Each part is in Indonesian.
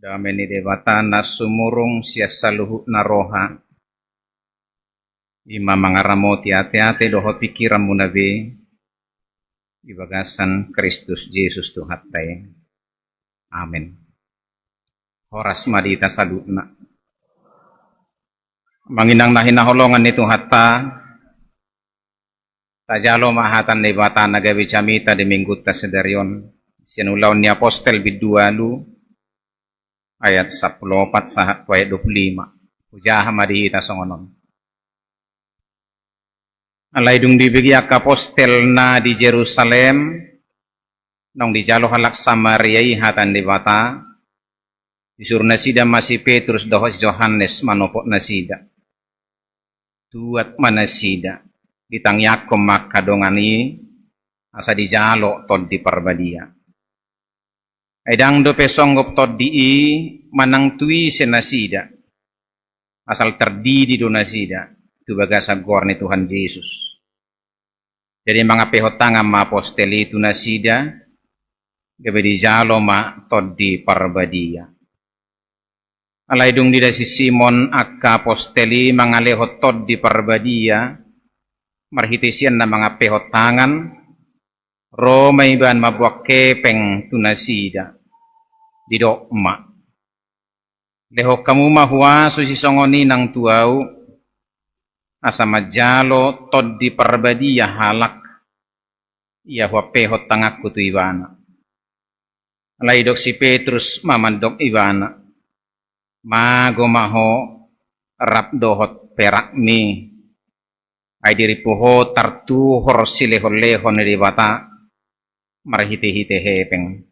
Dameni dewata na sumurung siya saluhu na roha. Ima mangaramoti ate-ate dohot pikiran mo na be. Ibagasan Kristus Jesus tuhatay. Amen. Horas madita salutna. Manginang nahinahulongan nito hatta. Tajalo mahatan ni bata nagawi camita di minggut ta sedaryon. Sinulaw ni Apostel Bidualu. Ayat 14 sahat ayat 25. Ujaha madita songonon. Alay dung dibigi ak apostel na di Jerusalem nong di jalo halak Samaria hatan di bata disur nasida masih Petrus dohos Johannes manopok nasida tuat manasida ditangyakom makadongani asa di jalo tod di parbadia edang do pesonggop tod di manang tui senasida asal terdidi do nasida tu bagasa gorni Tuhan Yesus. Jadi mga pehotanga ma aposteli itu nasida gabe di jalo ma tod di parbadia. Alay dung dida si Simon akka aposteli mga lehot tod di parbadia marhitisian na mga pehotangan ro may ban mabuak kepeng tu nasida di dokma. Lehok kamu mahua susisongoni ng tuau asa majalo tod di parbadia halak iya huwa pehot tangak kutu ibana. Alay dok si Petrus mamandok ibana. Mago maho rap dohot perak mi. Ay diri puho tartu hor silehon-lehon di bata marhite-hite hepeng.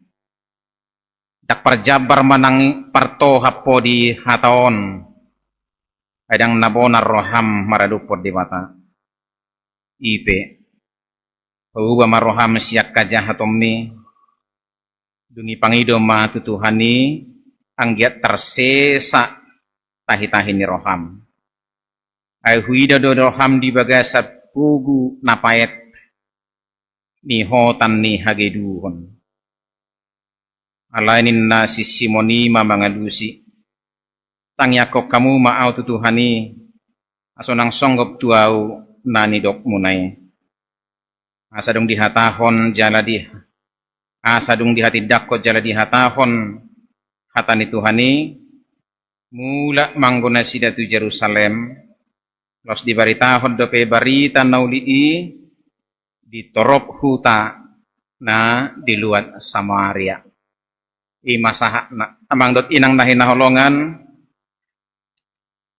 Dak parjabar manang parto hapo di hataon. Adang nabonar roham maradupod di mata. Ipe. Pauba maroham siyak kajahatomni. Dungi pangido matutuhani. Anggiat tersesa tahi-tahi ni roham. Ay huida do roham di bagasat pugu napayet. Ni hotan ni hageduhon. Alainin na si Simonima mangalusi. Tangyakok kamu maaw tutuhani aso nang songgop tuau nani dok munay asadong dihatahon jala di asadong dihatidakot jala dihatahon hatani tuhani mula mangguna sida tu Jerusalem los dibaritahon dope barita naulii di torop huta na di luar Samaria imasaha na amang dot inang nahinahulongan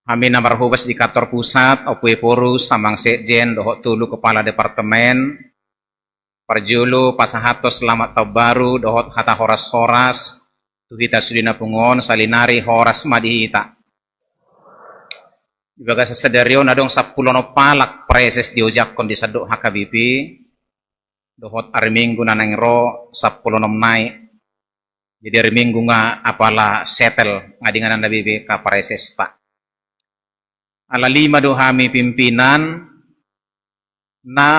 Kami na marhubas di kantor pusat, opwe porus, samang sekjen, dohok tulu kepala departemen, parjulu, pasahatos selamat tahun baru, dohot hata horas-horas, tuhita sudina pungon, salinari horas madihita. Ibaga sesadaryo na dong 10 palak preses diojakon di sadok HKBP, dohot ariminggu na nangro 10 naik. Jadi ariminggu nga apala settle ngadingan na BB ka preses tak. Ala 5 dohami pimpinan na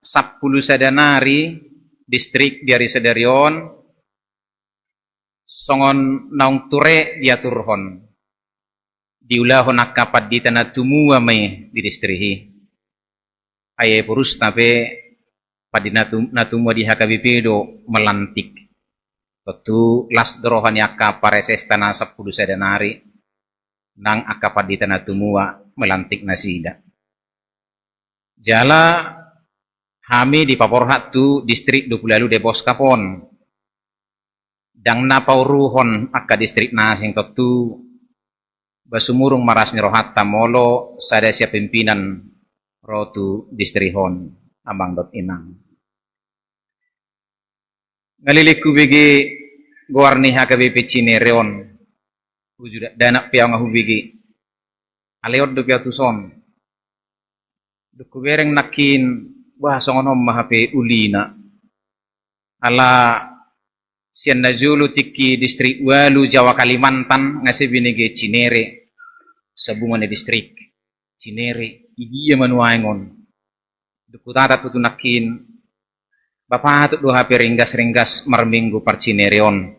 10 sadanari distrik dari Sedarion songon naung ture diaturhon diulahon akapat di tanah tumua may di distrihi aye purus tape padi natumua di HKBP do melantik tentu las dorohan yakka pareses tanah 10 sadanari nang akapat di tanah tumua melantik nasida. Jala kami di Paporhat tu distrik 20 de Boskapon. Dang napauruhon akka distrik nasing totu basumurung maras ni rohatta molo sada siya pimpinan rotu distrihon amang dot inang. Ngaliliku bigi guarni HKBP Cinereon. Ujuda danak piaw nga hubigi aleot do piaw tuson dukubereng nakin wah songonom mahape ulina ala sian najulu tiki distrik walu Jawa Kalimantan ngase binege Cinere sabungan distrik Cinere idia manuangon dukutata tutunakin bapak tu 2 HP ringgas-ringgas marminggu par Cinereon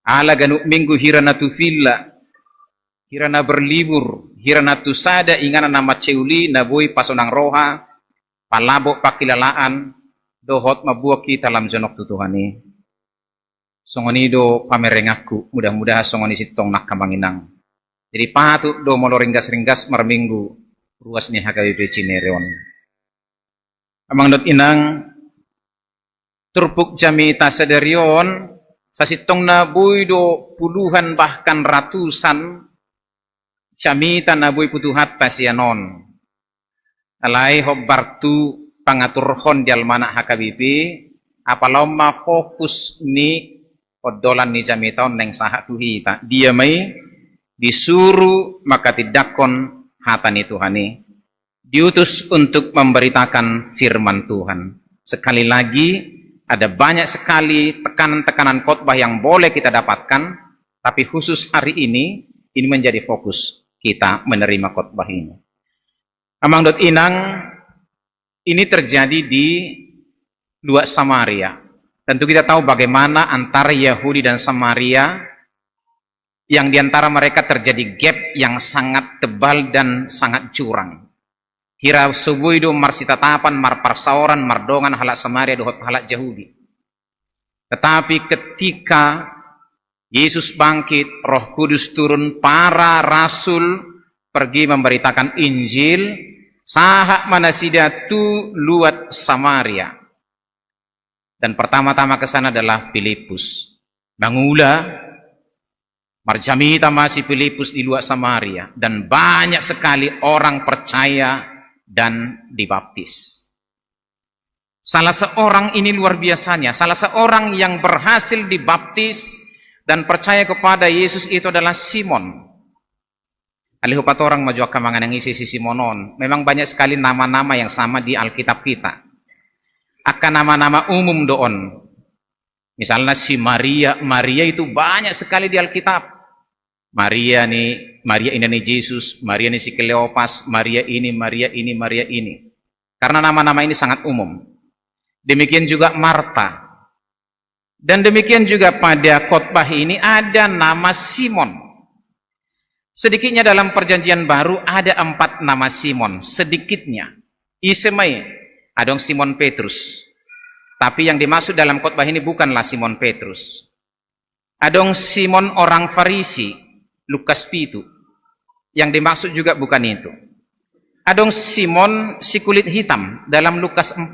Ala ganuk minggu hirana tu villa, hirana berlibur, hirana tu sada ingana nama ceuli nabui pasonang roha, palabok pakilalaan, dohot mabuak kita dalam jonok tutuhani. Songoni do pamerengaku, mudah-mudahan songoni sitong nak kamanginang. Jadi patut do molo ringgas-ringgas marminggu, ruas ni hakayu de cinereon. Amang dot inang, turpuk jami tasadarion, sasitong na buy do puluhan bahkan ratusan camita na buy putuhat tasianon. Alay hobbartu pangaturhon di almana hakabibi apaloma fokus ni odolan ni jamitaon neng saha tuhita. Dia may disuruh maka tidakon hatani Tuhani. Diutus untuk memberitakan firman Tuhan. Sekali lagi, ada banyak sekali tekanan-tekanan khotbah yang boleh kita dapatkan, tapi khusus hari ini menjadi fokus kita menerima khotbah ini. Amang dot inang, ini terjadi di luar Samaria. Tentu kita tahu bagaimana antara Yahudi dan Samaria, yang diantara mereka terjadi gap yang sangat tebal dan sangat curang. Kira subuh itu marsitatapan, marparsauran, mardongan halak Samaria dohot halak Yahudi. Tetapi ketika Yesus bangkit, Roh Kudus turun, para rasul pergi memberitakan Injil, sahak manasida tu luat Samaria. Dan pertama-tama ke sana adalah Filipus. Mangula marjamita masih Filipus di luar Samaria, dan banyak sekali orang percaya dan dibaptis. Salah seorang ini luar biasanya, salah seorang yang berhasil dibaptis dan percaya kepada Yesus itu adalah Simon. Alihupat orang maju kamangan yang isi Simonon. Memang banyak sekali nama-nama yang sama di Alkitab kita. Akan nama-nama umum doon. Misalnya si Maria, Maria itu banyak sekali di Alkitab. Maria ini Yesus, Maria ini si Kleopas, Maria ini, Maria ini, Maria ini. Karena nama-nama ini sangat umum. Demikian juga Marta. Dan demikian juga pada khotbah ini ada nama Simon. Sedikitnya dalam perjanjian baru ada 4 nama Simon. Sedikitnya. Isemai, adong Simon Petrus. Tapi yang dimaksud dalam khotbah ini bukanlah Simon Petrus. Adong Simon orang Farisi, Lukas pitu, yang dimaksud juga bukan itu. Adong Simon si kulit hitam dalam Lukas 4,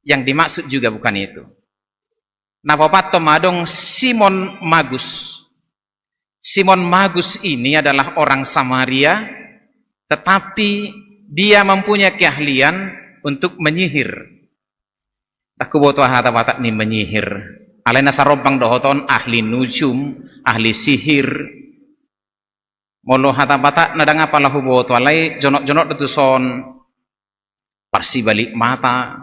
yang dimaksud juga bukan itu. Napapatom adong Simon Magus. Simon Magus ini adalah orang Samaria, tetapi dia mempunyai keahlian untuk menyihir. Aku butuh hata-hata ni menyihir. Alena sarobang dohoton ahli nujum, ahli sihir. Molo hata-bata nadang apa lahu boto alai jonok-jonok detuson parsi balik mata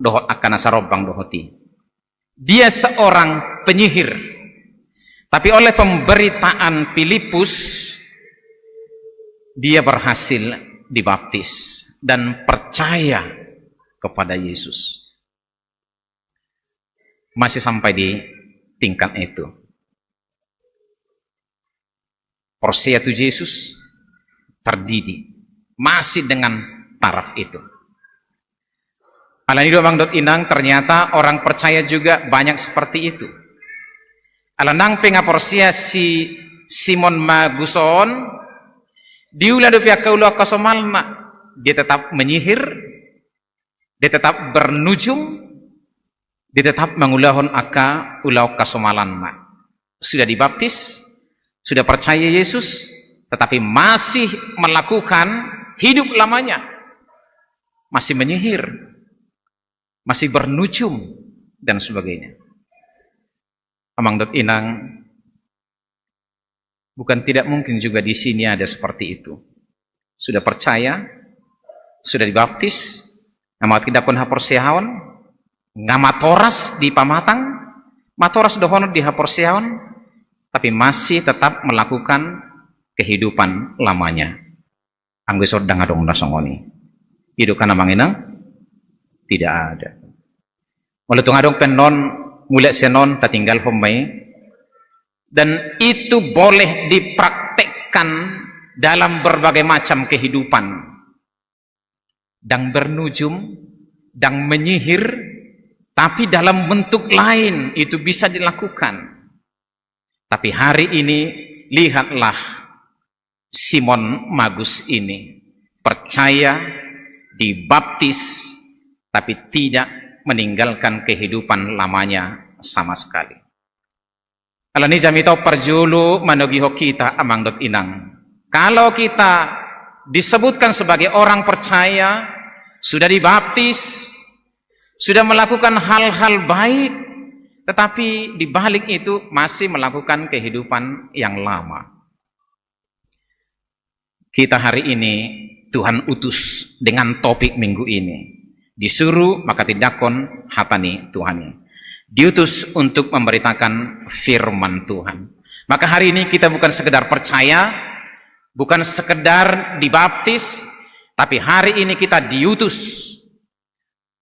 dohot akan asarobang dohoti. Dia seorang penyihir, tapi oleh pemberitaan Filipus dia berhasil dibaptis dan percaya kepada Yesus. Masih sampai di tingkat itu. Persia tu Yesus terdidik masih dengan taraf itu. Alanido Bang Dot Inang, ternyata orang percaya juga banyak seperti itu. Alanang penga Persia si Simon Maguson diulah do pihak kaulah kasomalna, dia tetap menyihir, dia tetap bernujum, dia tetap mengulahon aka ulau kasomalanna. Sudah dibaptis, sudah percaya Yesus, tetapi masih melakukan hidup lamanya, masih menyihir, masih bernujum, dan sebagainya. Amang Dot Inang, bukan tidak mungkin juga di sini ada seperti itu. Sudah percaya, sudah dibaptis, nama kita pun haporsiaon, ngamatoras di pamatang, matoras dohon di haporsiaon, tapi masih tetap melakukan kehidupan lamanya. Anggesor dang adong nasongoni. Hidup kana manginang tidak ada. Walau tung adong penon mulai senon tak tinggal pemai, dan itu boleh dipraktekkan dalam berbagai macam kehidupan, dan bernujum, dan menyihir, tapi dalam bentuk lain itu bisa dilakukan. Tapi hari ini lihatlah Simon Magus ini percaya, dibaptis, tapi tidak meninggalkan kehidupan lamanya sama sekali. Alani jami tau perjulu manogiho kita amang dot inang. Kalau kita disebutkan sebagai orang percaya, sudah dibaptis, sudah melakukan hal-hal baik, tetapi di balik itu masih melakukan kehidupan yang lama. Kita hari ini Tuhan utus dengan topik minggu ini. Disuruh maka tidakon hatani Tuhan. Diutus untuk memberitakan firman Tuhan. Maka hari ini kita bukan sekedar percaya, bukan sekedar dibaptis, tapi hari ini kita diutus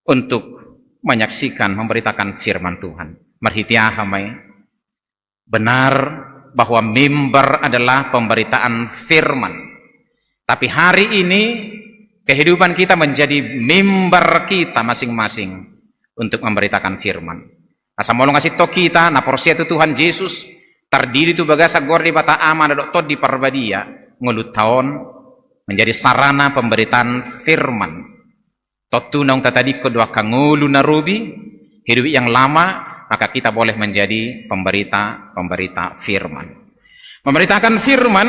untuk menyaksikan, memberitakan firman Tuhan. Merhitia hamai, benar bahwa mimbar adalah pemberitaan firman. Tapi hari ini kehidupan kita menjadi mimbar kita masing-masing untuk memberitakan firman. Asa mau ngasih to kita, na porsia itu Tuhan Yesus terdiri tu bagasa gor di bata ama na doktor di parbadia ngulut tahun menjadi sarana pemberitaan firman. Totu nong tadi kedua kangulu narubi hidup yang lama, maka kita boleh menjadi pemberita firman. Memberitakan firman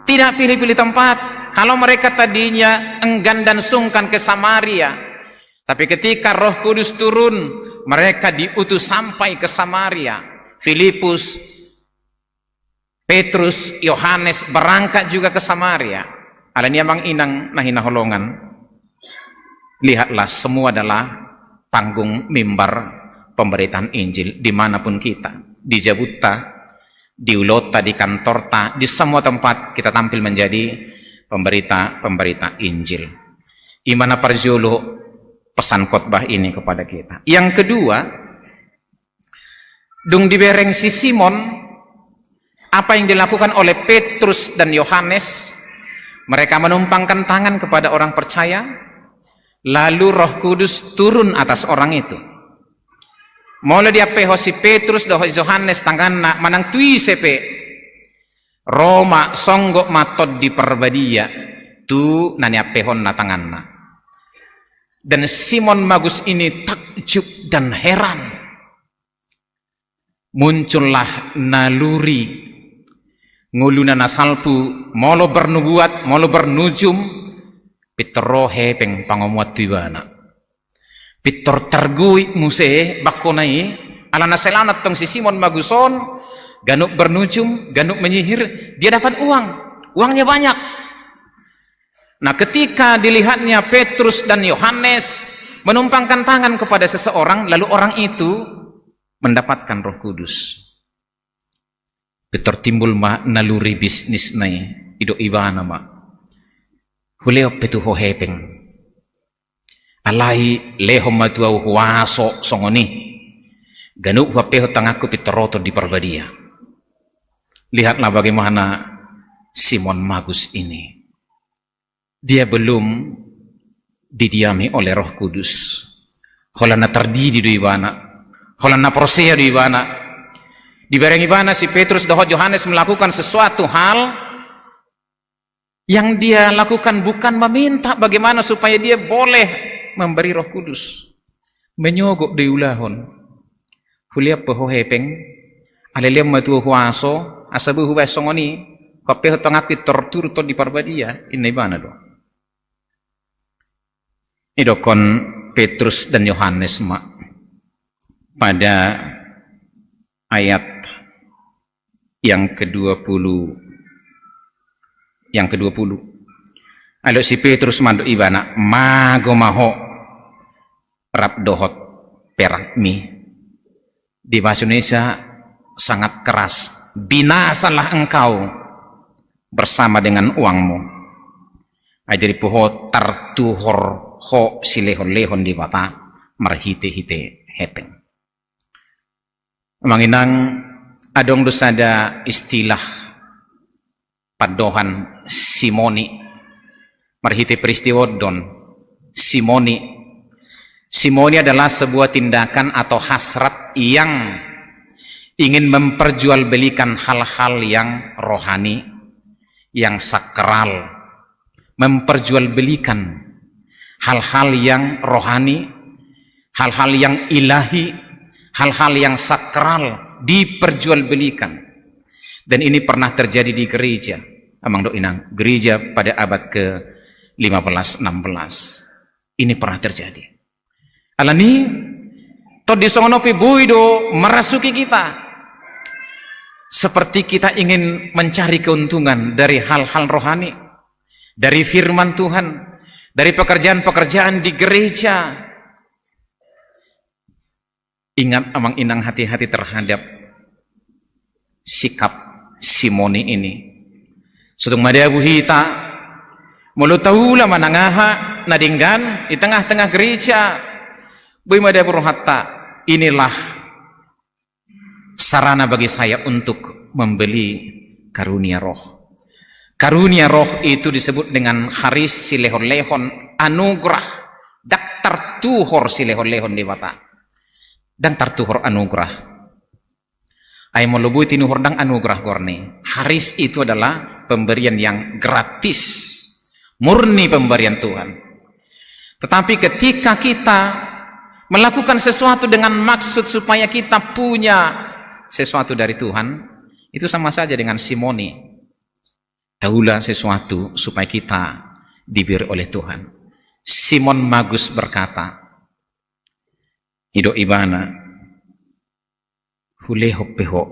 tidak pilih-pilih tempat. Kalau mereka tadinya enggan dan sungkan ke Samaria, tapi ketika Roh Kudus turun, mereka diutus sampai ke Samaria. Filipus, Petrus, Yohanes berangkat juga ke Samaria. Alani amang inang nahina holongan. Lihatlah, semua adalah panggung mimbar pemberitaan Injil dimanapun kita. Di Jabuta, di Ulota, di Kantorta, di semua tempat kita tampil menjadi pemberita Injil. Imana perjulu pesan khotbah ini kepada kita. Yang kedua, dung dibereng si Simon, apa yang dilakukan oleh Petrus dan Yohanes, mereka menumpangkan tangan kepada orang percaya, lalu Roh Kudus turun atas orang itu. Mulai dia peho si Petrus dan Yohanes tanganna manang tui sepe Roma songgok matot di perbadia tu nanya pehon na tanganna. Dan Simon Magus ini takjub dan heran. Muncullah naluri nguluna nasalpu molo bernubuat, molo bernujum, pitro hepeng pangomuat tiwana. Pitro tergui muse bakonai ala naselanat tong si Simon Maguson ganuk bernujum, ganuk menyihir, dia dapat uang, uangnya banyak. Nah, ketika dilihatnya Petrus dan Yohanes menumpangkan tangan kepada seseorang, lalu orang itu mendapatkan Roh Kudus. Tertimbul ma naluri bisnis nai ido ibana ma. Huleo petu ho hepeng. Alai leho matua huaso songoni. Ganuk wapeho tangaku piteroto di perbadia. Lihatlah bagaimana Simon Magus ini. Dia belum didiami oleh Roh Kudus. Holana terdiri di ibana, holana prosea di ibana. Dibareng ibana si Petrus dan Yohanes melakukan sesuatu hal yang dia lakukan bukan meminta bagaimana supaya dia boleh memberi Roh Kudus. Menyogok di ulahon. Huliap pehohepeng, aleliam matu huaso, asabu huwa songoni, kapeho tangakit torturto di parbadia, ini ibana do. Idokon Petrus dan Yohanes pada ayat yang ke-20. Alo si Petrus mando ibana mago maho rap dohot perak mi. Di bahasa Indonesia sangat keras. Binasalah engkau bersama dengan uangmu. Ajari poho tartuhor ho silehon-lehon di bata marhite-hite hepeng. Manginang adong dosada istilah padohan simoni marhiti peristiwa don simoni adalah sebuah tindakan atau hasrat yang ingin memperjualbelikan hal-hal yang rohani, yang sakral, memperjualbelikan hal-hal yang rohani, hal-hal yang ilahi, hal-hal yang sakral diperjualbelikan. Dan ini pernah terjadi di gereja, amang do inang, gereja pada abad ke-15-16. Ini pernah terjadi. Alani to disongonopi buido merasuki kita, seperti kita ingin mencari keuntungan dari hal-hal rohani, dari firman Tuhan, dari pekerjaan-pekerjaan di gereja. Ingat amang inang hati-hati terhadap sikap simoni ini. Sutung madabu hita mulu taula manangaha nadinggan di tengah-tengah gereja. Boy madabu hatta, inilah sarana bagi saya untuk membeli karunia roh. Karunia roh itu disebut dengan haris silehon-lehon anugerah dak tartuhor silehon-lehon dewata. Dan tartuhor anugerah. Ay melubui tinuhor dang anugerah gorni. Haris itu adalah pemberian yang gratis, murni pemberian Tuhan. Tetapi ketika kita melakukan sesuatu dengan maksud supaya kita punya sesuatu dari Tuhan, itu sama saja dengan simoni. Taulah sesuatu supaya kita diberi oleh Tuhan. Simon Magus berkata, Ido ibana huleho peho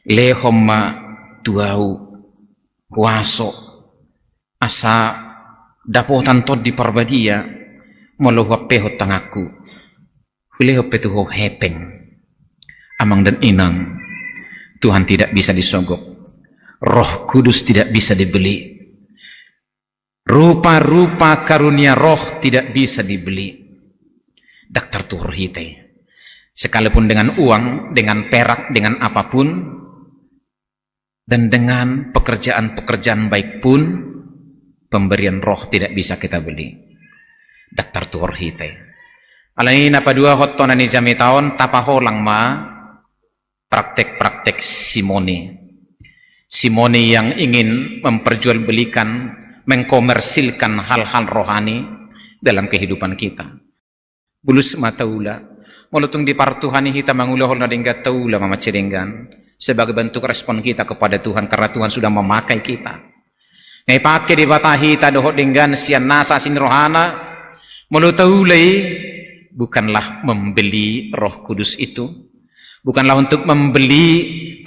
lehoma tuau huaso asa dapotan tod di parbadia moloha peho tangaku huleho petuho hepeng. Amang dan inang, Tuhan tidak bisa disogok, Roh Kudus tidak bisa dibeli, rupa-rupa karunia roh tidak bisa dibeli. Daktar tuhur hite, sekalipun dengan uang, dengan perak, dengan apapun, dan dengan pekerjaan-pekerjaan baik pun, pemberian roh tidak bisa kita beli. Daktar tuhur hite. Alain apa dua hotonani jami tahun tapaholang ma praktek-praktek simoni yang ingin memperjualbelikan, mengkomersilkan hal-hal rohani dalam kehidupan kita. Bulus mataula molutung di partuhani kita mangulahol na dingga taula mama cerenggan sebagai bentuk respon kita kepada Tuhan karena Tuhan sudah memakai kita. Ngai pakai di batahi ta dohot dinggan sian nasa sin rohana molutaulai bukanlah membeli Roh Kudus itu, bukanlah untuk membeli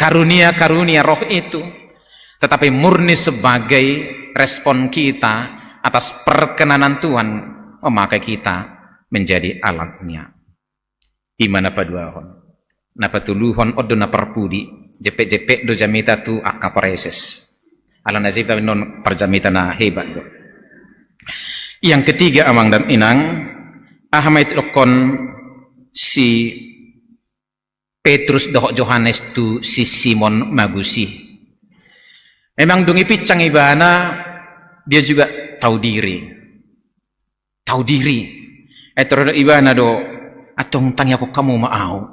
karunia-karunia roh itu, tetapi murni sebagai respon kita atas perkenanan Tuhan memakai kita menjadi alatnya. Imana paduahon napatuluhon odo naparpudi jepek-jepek do jamita tu akapareses ala nasib tapi non perjamita na hebat do. Yang ketiga amang dan inang ahamait lokon si Petrus dohok Johannes tu si Simon Magusi. Memang dungi picang ibana dia juga tahu diri. Terhadap ibana do atong tanya ko kamu maau.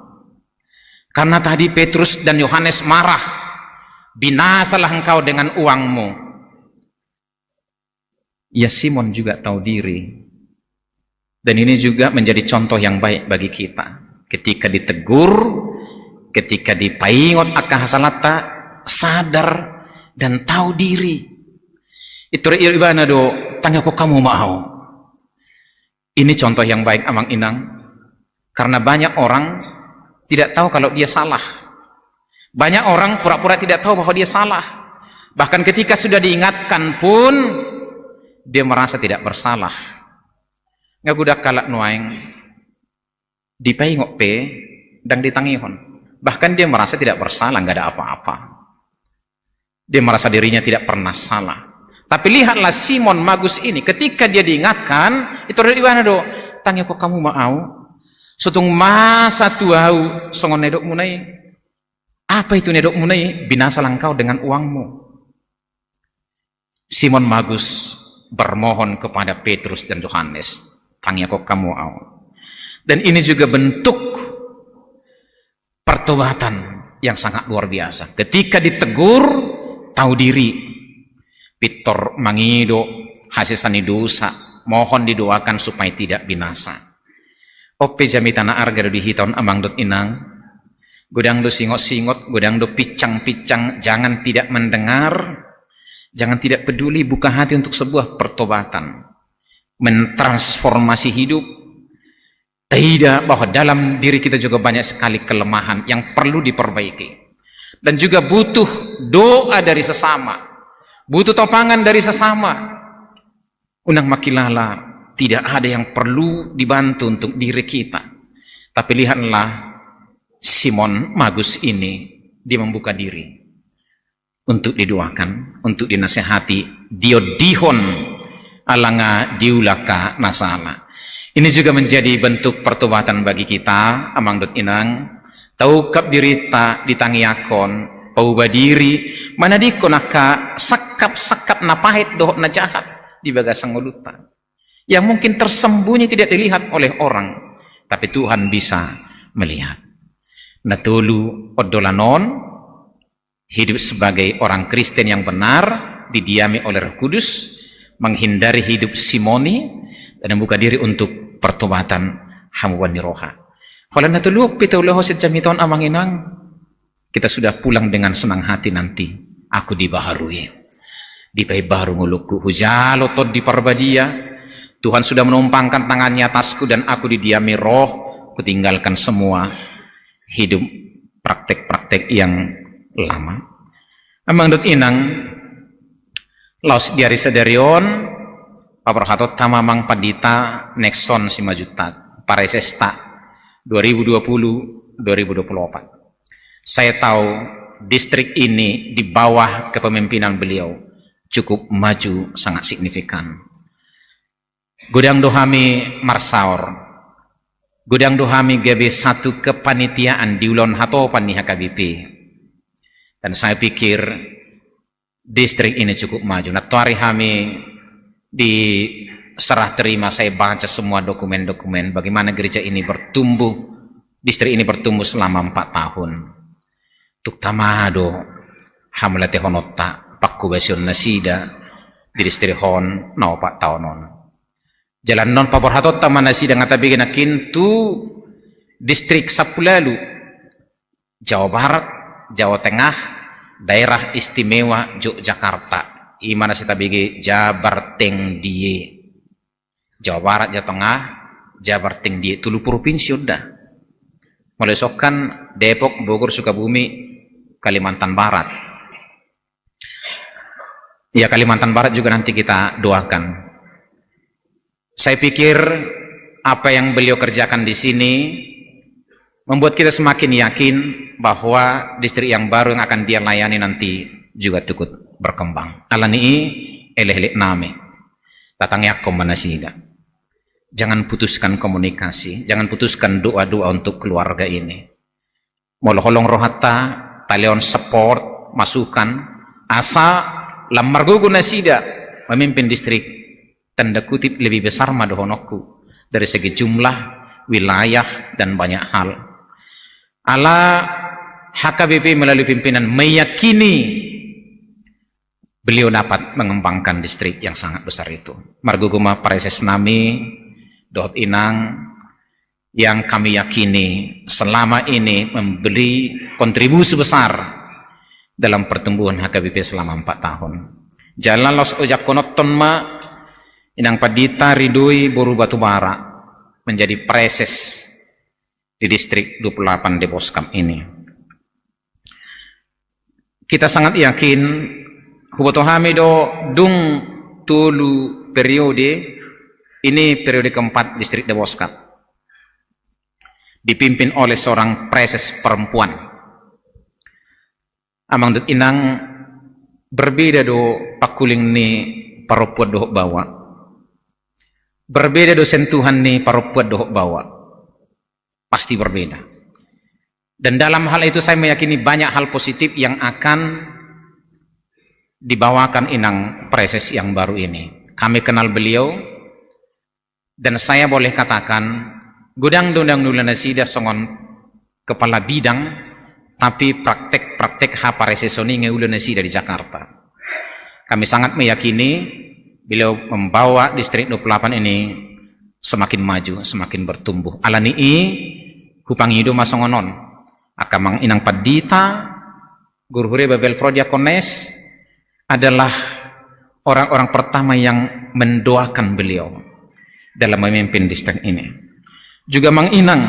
Karena tadi Petrus dan Yohanes marah, binasalah engkau dengan uangmu. Ya Simon juga tahu diri. Dan ini juga menjadi contoh yang baik bagi kita. Ketika ditegur, ketika dipaingot akan hasalata, sadar dan tahu diri. Itu ibana do tanya ko kamu maau. Ini contoh yang baik amang inang, karena banyak orang tidak tahu kalau dia salah. Banyak orang pura-pura tidak tahu bahwa dia salah. Bahkan ketika sudah diingatkan pun dia merasa tidak bersalah. Nggak gudak kalak nuaing dipaingok pe dan ditangihon. Bahkan dia merasa tidak bersalah, nggak ada apa-apa. Dia merasa dirinya tidak pernah salah. Tapi lihatlah Simon Magus ini, ketika dia diingatkan, itu dari mana do? Tanya kok kamu mau? Sutung masa tuau songon nedok munai. Apa itu nedok munai? Binasalah engkau dengan uangmu. Simon Magus bermohon kepada Petrus dan Yohanes, tanya kok kamu au. Dan ini juga bentuk pertobatan yang sangat luar biasa. Ketika ditegur, tahu diri. Pitor mangido, hasisani dosa, mohon didoakan supaya tidak binasa. Ope jami tanah arga di hiton amang dot inang, godang do singot-singot, godang do picang-picang, jangan tidak mendengar, jangan tidak peduli, buka hati untuk sebuah pertobatan, mentransformasi hidup. Tidak, bahwa dalam diri kita juga banyak sekali kelemahan yang perlu diperbaiki, dan juga butuh doa dari sesama, butuh topangan dari sesama. Unang makilala, tidak ada yang perlu dibantu untuk diri kita. Tapi lihatlah Simon Magus ini, dia membuka diri untuk didoakan, untuk dinasehati. Dio dihon alanga diulaka nasala. Ini juga menjadi bentuk pertobatan bagi kita, amang dot inang. Taukap dirita ditangiakon, pauba diri, mana dikonaka sakap-sakap napahit doh na jahat di bagasang ulutan. Yang mungkin tersembunyi tidak dilihat oleh orang, tapi Tuhan bisa melihat. Natulu odolanon, hidup sebagai orang Kristen yang benar, didiami oleh Roh Kudus, menghindari hidup simoni, dan membuka diri untuk pertobatan hamuan niroha. Kalau natulu pitaulah sejamiton amang inang, kita sudah pulang dengan senang hati nanti. Aku dibaharui, dipai baru ngulukku hujalo tod di parbadia. Tuhan sudah menumpangkan tangannya atasku dan aku didiami roh, kutinggalkan semua hidup praktek-praktek yang lama. Amang dot inang laos diari sadarion paperhatot tamamang padita Nexon 5 juta paresesta 2020-2024. Saya tahu distrik ini di bawah kepemimpinan beliau cukup maju sangat signifikan. Gudang dohami marsaor, gudang dohami gabe satu kepanitiaan di ulon hatopan nih HKBP, dan saya pikir distrik ini cukup maju. Natuari kami di serah terima, saya baca semua dokumen-dokumen bagaimana gereja ini bertumbuh, distrik ini bertumbuh selama 4 tahun. Tuk tamado hamlate honota pakku basion nasida di distrik hon nau 4 tahunon. Jalan non paborhatot taman nasida ngatabi genakin tu distrik Sapulalu, Jawa Barat, Jawa Tengah, daerah istimewa Yogyakarta. Imana sita bigi Jabar Teng Die, Jawa Barat, Jawa Tengah, Jabar Teng Die, tulu provinsi udah. Mulai sokan Depok, Bogor, Sukabumi, Kalimantan Barat. Ya Kalimantan Barat juga nanti kita doakan. Saya pikir apa yang beliau kerjakan di sini membuat kita semakin yakin bahwa distrik yang baru yang akan dia layani nanti juga cukup berkembang. Alani eleh-eleh name datang yakom manasida. Jangan putuskan komunikasi, jangan putuskan doa-doa untuk keluarga ini. Moloholong rohata, talion support, masukan, asa lamar gugu nasida memimpin distrik tanda kutip lebih besar madohonokku dari segi jumlah, wilayah, dan banyak hal. Ala HKBP melalui pimpinan meyakini beliau dapat mengembangkan distrik yang sangat besar itu. Marguguma pareses nami dot inang yang kami yakini selama ini memberi kontribusi besar dalam pertumbuhan HKBP selama 4 tahun. Jalan los ojak konoton ma inang padita ridui boru batubara menjadi preses di distrik 28 Deboskap ini. Kita sangat yakin hubotohami do dung tulu periode ini, periode keempat distrik Deboskap dipimpin oleh seorang preses perempuan. Amang dut inang berbeda do pakuling ni parupuat dohok bawa, berbeda do sentuhan ni parupuat dohok bawa, pasti berbeda. Dan dalam hal itu saya meyakini banyak hal positif yang akan dibawakan inang preses yang baru ini. Kami kenal beliau, dan saya boleh katakan gudang dundang nulana sida songon kepala bidang, tapi praktek-praktek haparesesoni ngeulana sida di Jakarta. Kami sangat meyakini beliau membawa distrik 28 ini semakin maju, semakin bertumbuh. Alani hupang hidup masongonon akamang inang padita guru hure Babel Frodiakones adalah orang-orang pertama yang mendoakan beliau dalam memimpin distrik ini. Juga Mang Inang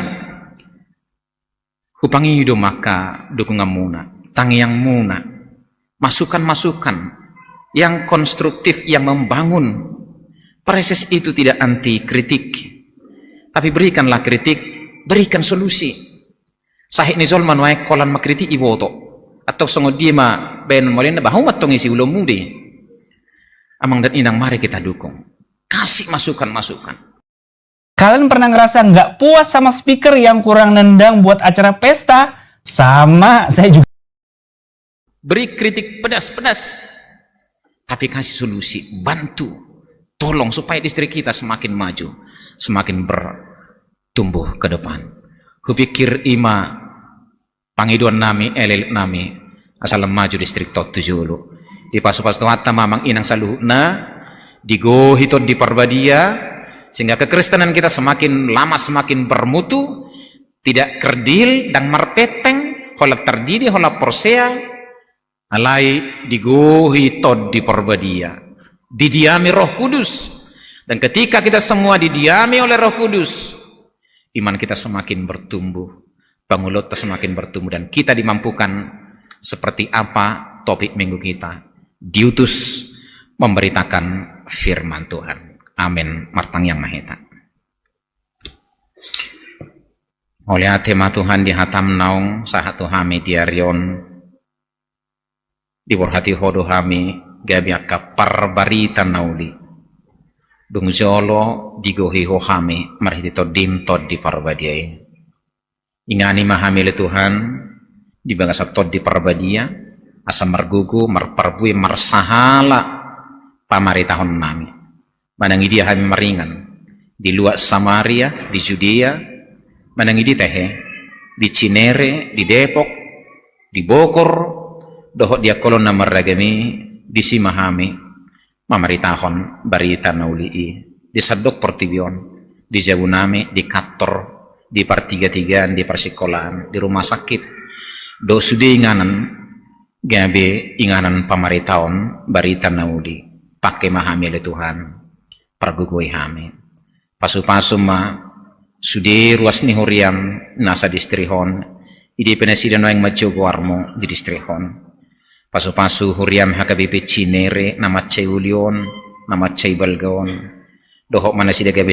hupangi hidup maka dukungan muna, tangiang muna, masukan-masukan yang konstruktif, yang membangun. Preses itu tidak anti kritik, tapi berikanlah kritik, berikan solusi. Sahih nizol manuai kolan makritik iboto atau songo dia ma ben molena bahu matong isi ulum mudi. Amang dan Inang mari kita dukung, kasih masukan-masukan. Kalian pernah ngerasa nggak puas sama speaker yang kurang nendang buat acara pesta? Sama, saya juga. Beri kritik pedas-pedas, tapi kasih solusi, bantu, tolong supaya distrik kita semakin maju, semakin bertumbuh ke depan. Kupikir ima pangiduan nami, elel nami, asal maju distrik tot tujulu. Di pasu-pasu hatta mamang Inang saluhna, digo hitot di Parbadia, sehingga kekristenan kita semakin lama semakin bermutu, tidak kerdil dan marpeteng, hola terdiri, hola porsea, alai digohi tod di Parbadia, didiami Roh Kudus. Dan ketika kita semua didiami oleh Roh Kudus, iman kita semakin bertumbuh, pangulot kita semakin bertumbuh, dan kita dimampukan seperti apa topik minggu kita, diutus memberitakan firman Tuhan. Amin. Martang yang maheta. Oleh tema Tuhan di hatam naung sahatu hami tiarion diborhati hodo hami gabi akka parbarita nauli dung jolo digohi ho hami marhiti todim tod di parbadiai ingani mahami le Tuhan di bangsa tod di parbadia asa margugu marparbui marsahala pamaritahon nami. Manangi dia kami meringan di luar Samaria, di Judea, manangi di Tehe, di Cinere, di Depok, di Bogor, dohot dia kolon nama ragami, di Simahami, mamaritahon barita naulii, di Sadok Portibion, di Jabunami, di Kator, di Partiga-tigaan, di Persikolaan, di rumah sakit, do sude inganan, gabe inganan pamaritahon barita nauli, pakai mahami le Tuhan. Pargugoi hami pasu-pasu ma sudi ruas ni huriam nasa distrihon ide penasidan yang majogo armo di distrihon pasu-pasu huriam hakabipe Cinere nama Ceulion nama Ceibalgaon dohok mana sida gabe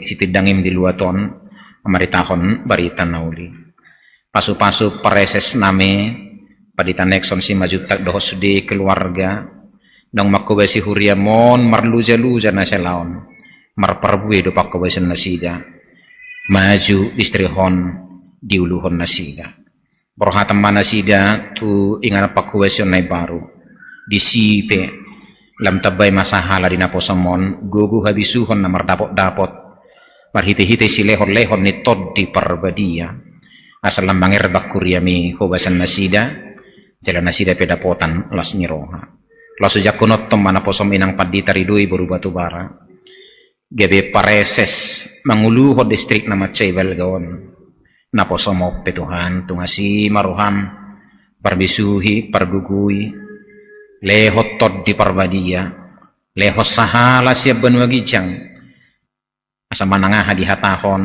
sitidangim di luaton amaritahon barita nauli pasu-pasu pareses name padita nexon si majutak dohok sudi keluarga nang makobesi huriamon marluja-luja na selaon marparbue do pakobesi nasida maju distrihon diuluhon nasida borhatam manasida tu ingana pakobesi na baru disipe lam tabay masahala di naposamon gugu habisuhon na mardapot-dapot marhite-hite si lehon-lehon ni tod di Parbadia asal lambangir bakuriami hobasan nasida jalan nasida pedapotan las niroha. Lalu sejak kunot mana posom inang padita ridui baru batu bara gabe pareses manguluho distrik nama Ceibalgaon na posom Tuhan tungasi maruham parbisuhi pargugui lehot tod di Parbadia lehot sahala siap benwagijang asa manangaha di hatahon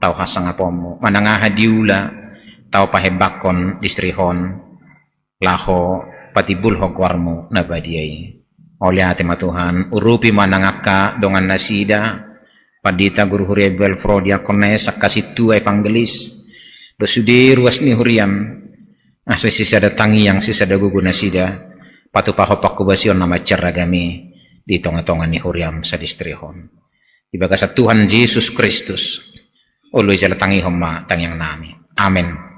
tau hasangapomo manangaha diula tau pahebakon distrihon laho patibul hokwarmo nabadiai oleh tema Tuhan urupi manangaka dongan nasida padita guru huria Babel Frodiakones sakasitu evangelis dosudi ruas ni huriam sisa datangi yang sisa dagugu nasida patu paho pakubasion nama ceragami di tonga-tonga ni huriam sa distrihon di bagasa Tuhan Yesus Kristus ulu jalatangi homa tangyang nami amin.